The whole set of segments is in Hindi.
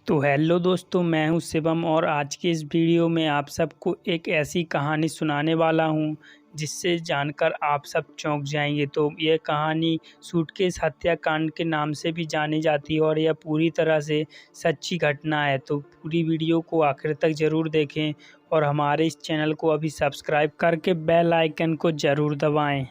तो हेलो दोस्तों, मैं हूं शिवम और आज के इस वीडियो में आप सबको एक ऐसी कहानी सुनाने वाला हूं जिससे जानकर आप सब चौंक जाएंगे। तो यह कहानी सूटकेस हत्याकांड के नाम से भी जानी जाती है और यह पूरी तरह से सच्ची घटना है। तो पूरी वीडियो को आखिर तक ज़रूर देखें और हमारे इस चैनल को अभी सब्सक्राइब करके बेल आइकन को ज़रूर दबाएँ।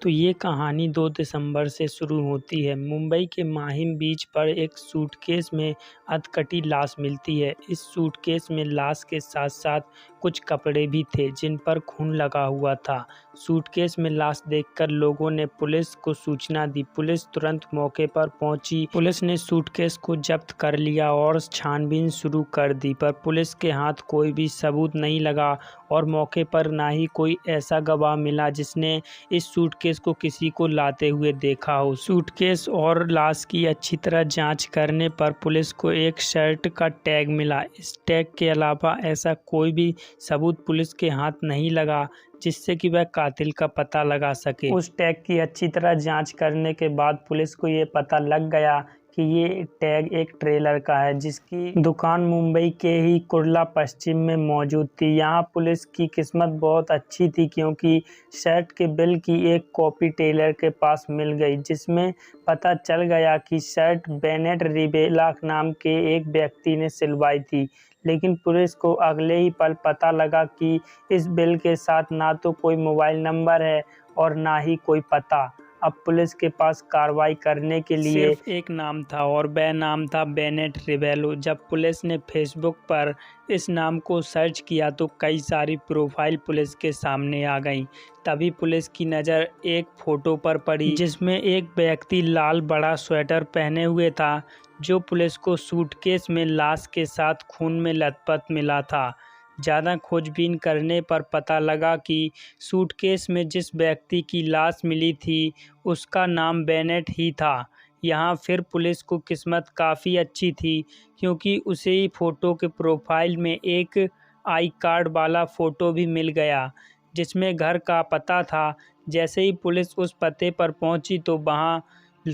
तो ये कहानी 2 दिसंबर से शुरू होती है। मुंबई के माहिम बीच पर एक सूटकेस में अधकटी लाश मिलती है। इस सूटकेस में लाश के साथ साथ कुछ कपड़े भी थे जिन पर खून लगा हुआ था। सूटकेस में लाश देखकर लोगों ने पुलिस को सूचना दी। पुलिस तुरंत मौके पर पहुंची। पुलिस ने सूटकेस को जब्त कर लिया और छानबीन शुरू कर दी, पर पुलिस के हाथ कोई भी सबूत नहीं लगा और मौके पर ना ही कोई ऐसा गवाह मिला जिसने इस सूटकेस को किसी को लाते हुए देखा हो। सूटकेस और लाश की अच्छी तरह जांच करने पर पुलिस को एक शर्ट का टैग मिला। इस टैग के अलावा ऐसा कोई भी सबूत पुलिस के हाथ नहीं लगा जिससे कि वह कातिल का पता लगा सके। उस टैग की अच्छी तरह जांच करने के बाद पुलिस को ये पता लग गया कि ये टैग एक ट्रेलर का है जिसकी दुकान मुंबई के ही कुर्ला पश्चिम में मौजूद थी। यहाँ पुलिस की किस्मत बहुत अच्छी थी क्योंकि शर्ट के बिल की एक कॉपी टेलर के पास मिल गई, जिसमें पता चल गया कि शर्ट बेनेट रिबेला नाम के एक व्यक्ति ने सिलवाई थी। लेकिन पुलिस को अगले ही पल पता लगा कि इस बिल के साथ ना तो कोई मोबाइल नंबर है और ना ही कोई पता। अब पुलिस के पास कार्रवाई करने के लिए सिर्फ एक नाम था और वह नाम था बेनेट रिबेलो। जब पुलिस ने फेसबुक पर इस नाम को सर्च किया तो कई सारी प्रोफाइल पुलिस के सामने आ गईं। तभी पुलिस की नज़र एक फ़ोटो पर पड़ी जिसमें एक व्यक्ति लाल बड़ा स्वेटर पहने हुए था, जो पुलिस को सूटकेस में लाश के साथ खून में लथपथ मिला था। ज़्यादा खोजबीन करने पर पता लगा कि सूटकेस में जिस व्यक्ति की लाश मिली थी उसका नाम बेनेट ही था। यहाँ फिर पुलिस को किस्मत काफ़ी अच्छी थी क्योंकि उसे ही फ़ोटो के प्रोफाइल में एक आई कार्ड वाला फ़ोटो भी मिल गया जिसमें घर का पता था। जैसे ही पुलिस उस पते पर पहुंची तो वहां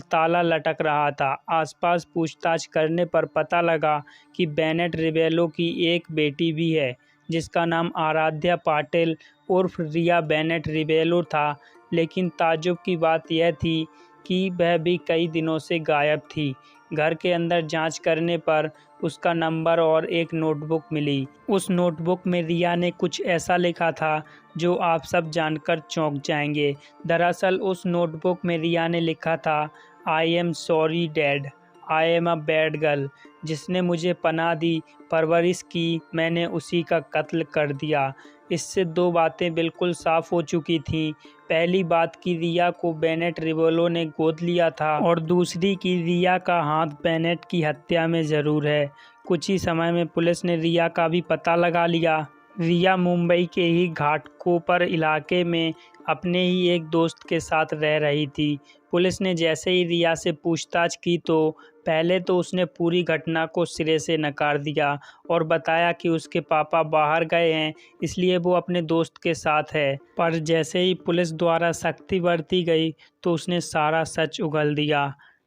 ताला लटक रहा था। आसपास पूछताछ करने पर पता लगा कि बेनेट रिबेलो की एक बेटी भी है जिसका नाम आराध्या पाटिल उर्फ रिया बेनेट रिबेलो था। लेकिन ताज्जुब की बात यह थी कि वह भी कई दिनों से गायब थी। घर के अंदर जांच करने पर उसका नंबर और एक नोटबुक मिली। उस नोटबुक में रिया ने कुछ ऐसा लिखा था जो आप सब जानकर चौंक जाएंगे। दरअसल उस नोटबुक में रिया ने लिखा था, I am sorry dad, I am a bad girl. जिसने मुझे पनाह दी, परवरिश की, मैंने उसी का कत्ल कर दिया। इससे 2 बातें बिल्कुल साफ हो चुकी थीं। पहली बात कि रिया को बेनेट रिबेलो ने गोद लिया था और दूसरी कि रिया का हाथ बेनेट की हत्या में ज़रूर है। कुछ ही समय में पुलिस ने रिया का भी पता लगा लिया। रिया मुंबई के ही घाटकोपर इलाके में अपने ही एक दोस्त के साथ रह रही थी। पुलिस ने जैसे ही रिया से पूछताछ की तो पहले तो उसने पूरी घटना को सिरे से नकार दिया और बताया कि उसके पापा बाहर गए हैं इसलिए वो अपने दोस्त के साथ है। पर जैसे ही पुलिस द्वारा सख्ती बरती गई तो उसने सारा सच उगल दिया।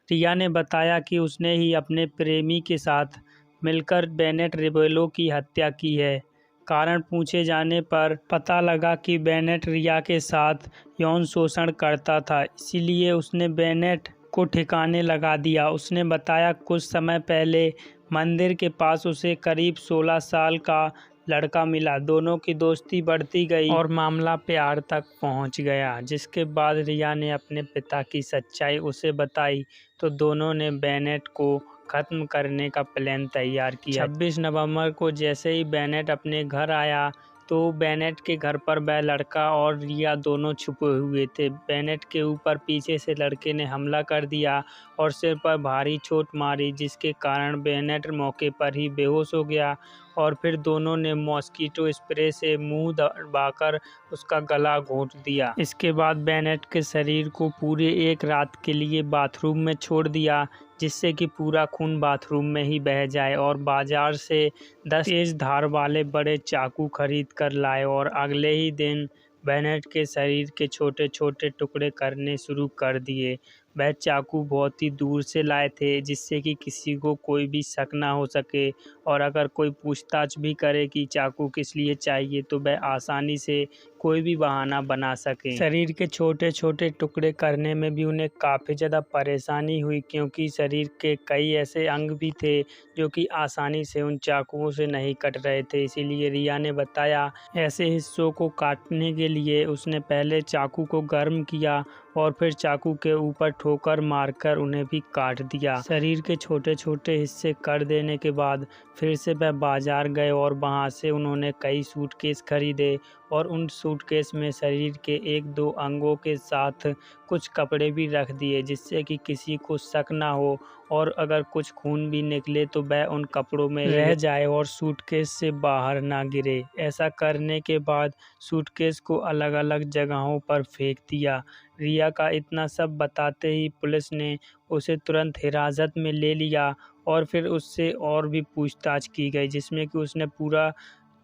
रिया ने बताया कि उसने ही अपने प्रेमी के साथ मिलकर बेनेट रिबेलो की हत्या की है। कारण पूछे जाने पर पता लगा कि बेनेट रिया के साथ यौन शोषण करता था, इसीलिए उसने बेनेट को ठिकाने लगा दिया। उसने बताया कुछ समय पहले मंदिर के पास उसे करीब 16 साल का लड़का मिला। दोनों की दोस्ती बढ़ती गई और मामला प्यार तक पहुंच गया। जिसके बाद रिया ने अपने पिता की सच्चाई उसे बताई तो दोनों ने बेनेट को ख़त्म करने का प्लान तैयार किया। 26 नवंबर को जैसे ही बेनेट अपने घर आया तो बेनेट के घर पर वह लड़का और रिया दोनों छुपे हुए थे। बेनेट के ऊपर पीछे से लड़के ने हमला कर दिया और सिर पर भारी चोट मारी, जिसके कारण बेनेट मौके पर ही बेहोश हो गया और फिर दोनों ने मॉस्किटो स्प्रे से मुंह दबाकर उसका गला घोंट दिया। इसके बाद बेनेट के शरीर को पूरे एक रात के लिए बाथरूम में छोड़ दिया जिससे कि पूरा खून बाथरूम में ही बह जाए और बाजार से 10 तेज धार वाले बड़े चाकू खरीद कर लाए और अगले ही दिन बेनेट के शरीर के छोटे छोटे टुकड़े करने शुरू कर दिए। वह चाकू बहुत ही दूर से लाए थे, जिससे कि किसी को कोई भी शक ना हो सके, और अगर कोई पूछताछ भी करे कि चाकू किस लिए चाहिए तो वह आसानी से कोई भी बहाना बना सके। शरीर के छोटे छोटे टुकड़े करने में भी उन्हें काफ़ी ज़्यादा परेशानी हुई, क्योंकि शरीर के कई ऐसे अंग भी थे जो कि आसानी से उन चाकुओं से नहीं कट रहे थे। इसीलिए रिया ने बताया, ऐसे हिस्सों को काटने के लिए उसने पहले चाकू को गर्म किया और फिर चाकू के ऊपर ठोकर मारकर उन्हें भी काट दिया। शरीर के छोटे छोटे हिस्से कर देने के बाद फिर से वह बाजार गए और वहां से उन्होंने कई सूटकेस खरीदे, और उन सूटकेस में शरीर के एक दो अंगों के साथ कुछ कपड़े भी रख दिए, जिससे कि किसी को शक ना हो, और अगर कुछ खून भी निकले तो वह उन कपड़ों में रह जाए और सूटकेस से बाहर ना गिरे। ऐसा करने के बाद सूटकेस को अलग अलग जगहों पर फेंक दिया। रिया का इतना सब बताते ही पुलिस ने उसे तुरंत हिरासत में ले लिया, और फिर उससे और भी पूछताछ की गई, जिसमें कि उसने पूरा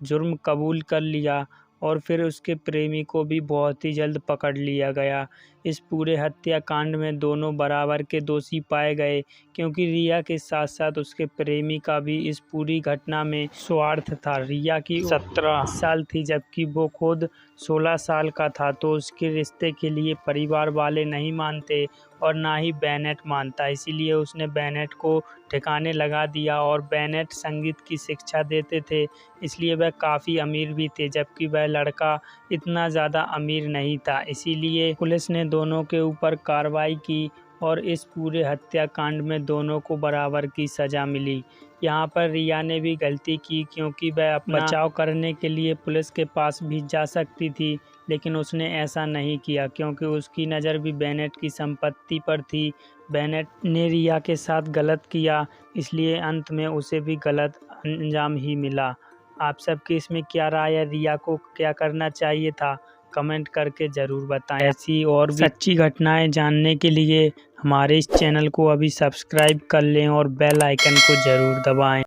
जुर्म कबूल कर लिया, और फिर उसके प्रेमी को भी बहुत ही जल्द पकड़ लिया गया। इस पूरे हत्याकांड में दोनों बराबर के दोषी पाए गए, क्योंकि रिया के साथ साथ उसके प्रेमी का भी इस पूरी घटना में स्वार्थ था। रिया की 17 साल थी, जबकि वो खुद 16 साल का था, तो उसके रिश्ते के लिए परिवार वाले नहीं मानते और ना ही बेनेट मानता। इसीलिए उसने बेनेट को ठिकाने लगा दिया, और बेनेट संगीत की शिक्षा देते थे, इसलिए वह काफ़ी अमीर भी थे, जबकि वह लड़का इतना ज़्यादा अमीर नहीं था। इसीलिए पुलिस ने दोनों के ऊपर कार्रवाई की, और इस पूरे हत्याकांड में दोनों को बराबर की सज़ा मिली। यहाँ पर रिया ने भी गलती की, क्योंकि वह अपना बचाव करने के लिए पुलिस के पास भी जा सकती थी, लेकिन उसने ऐसा नहीं किया, क्योंकि उसकी नज़र भी बेनेट की संपत्ति पर थी। बेनेट ने रिया के साथ गलत किया, इसलिए अंत में उसे भी गलत अंजाम ही मिला। आप सबकी इसमें क्या राय है? रिया को क्या करना चाहिए था? कमेंट करके ज़रूर बताएं। ऐसी और भी सच्ची घटनाएं जानने के लिए हमारे इस चैनल को अभी सब्सक्राइब कर लें और बेल आइकन को ज़रूर दबाएं।